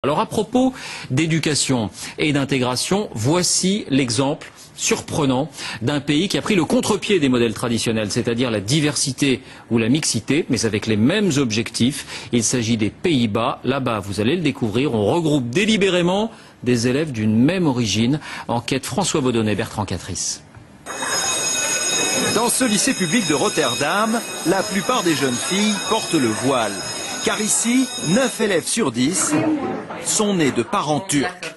Alors à propos d'éducation et d'intégration, voici l'exemple surprenant d'un pays qui a pris le contre-pied des modèles traditionnels, c'est-à-dire la diversité ou la mixité, mais avec les mêmes objectifs. Il s'agit des Pays-Bas. Là-bas, vous allez le découvrir, on regroupe délibérément des élèves d'une même origine. Enquête François Baudonnet, Bertrand Catrice. Dans ce lycée public de Rotterdam, la plupart des jeunes filles portent le voile. Car ici, 9 élèves sur 10 sont nés de parents turcs.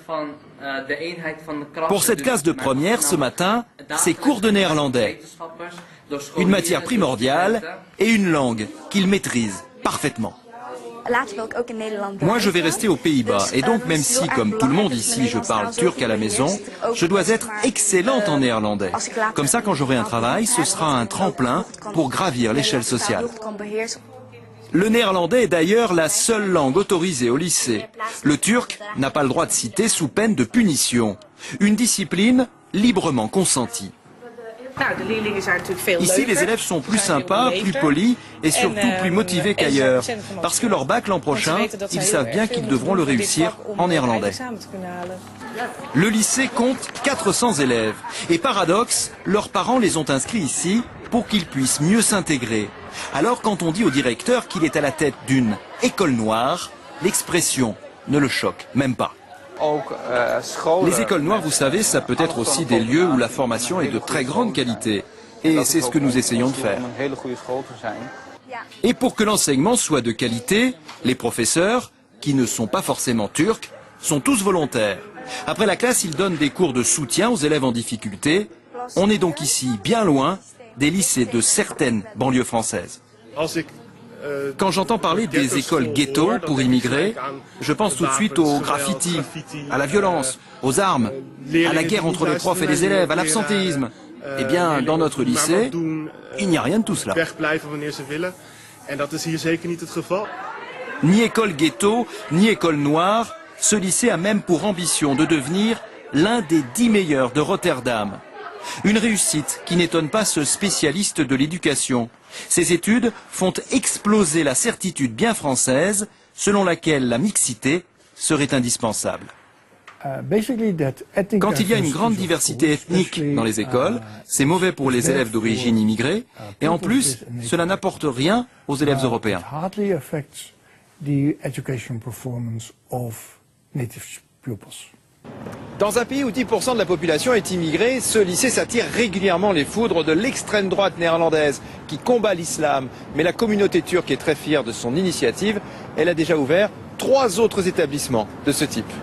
Pour cette classe de première, ce matin, c'est cours de néerlandais. Une matière primordiale et une langue qu'ils maîtrisent parfaitement. Moi, je vais rester aux Pays-Bas. Et donc, même si, comme tout le monde ici, je parle turc à la maison, je dois être excellente en néerlandais. Comme ça, quand j'aurai un travail, ce sera un tremplin pour gravir l'échelle sociale. Le néerlandais est d'ailleurs la seule langue autorisée au lycée. Le turc n'a pas le droit de citer sous peine de punition. Une discipline librement consentie. Ici, les élèves sont plus sympas, plus polis et surtout plus motivés qu'ailleurs. Parce que leur bac l'an prochain, ils savent bien qu'ils devront le réussir en néerlandais. Le lycée compte 400 élèves. Et paradoxe, leurs parents les ont inscrits ici pour qu'ils puissent mieux s'intégrer. Alors quand on dit au directeur qu'il est à la tête d'une école noire, l'expression ne le choque même pas. Les écoles noires, vous savez, ça peut être aussi des lieux où la formation est de très grande qualité. Et c'est ce que nous essayons de faire. Et pour que l'enseignement soit de qualité, les professeurs, qui ne sont pas forcément turcs, sont tous volontaires. Après la classe, ils donnent des cours de soutien aux élèves en difficulté. On est donc ici bien loin des lycées de certaines banlieues françaises. Quand j'entends parler des écoles ghetto pour immigrés, je pense tout de suite aux graffitis, à la violence, aux armes, à la guerre entre les profs et les élèves, à l'absentéisme. Eh bien, dans notre lycée, il n'y a rien de tout cela. Ni école ghetto, ni école noire, ce lycée a même pour ambition de devenir l'un des 10 meilleurs de Rotterdam. Une réussite qui n'étonne pas ce spécialiste de l'éducation. Ces études font exploser la certitude bien française selon laquelle la mixité serait indispensable. Quand il y a une grande diversité ethnique dans les écoles, c'est mauvais pour les élèves d'origine immigrée et en plus, cela n'apporte rien aux élèves européens. Dans un pays où 10% de la population est immigrée, ce lycée s'attire régulièrement les foudres de l'extrême droite néerlandaise qui combat l'islam. Mais la communauté turque est très fière de son initiative. Elle a déjà ouvert 3 autres établissements de ce type.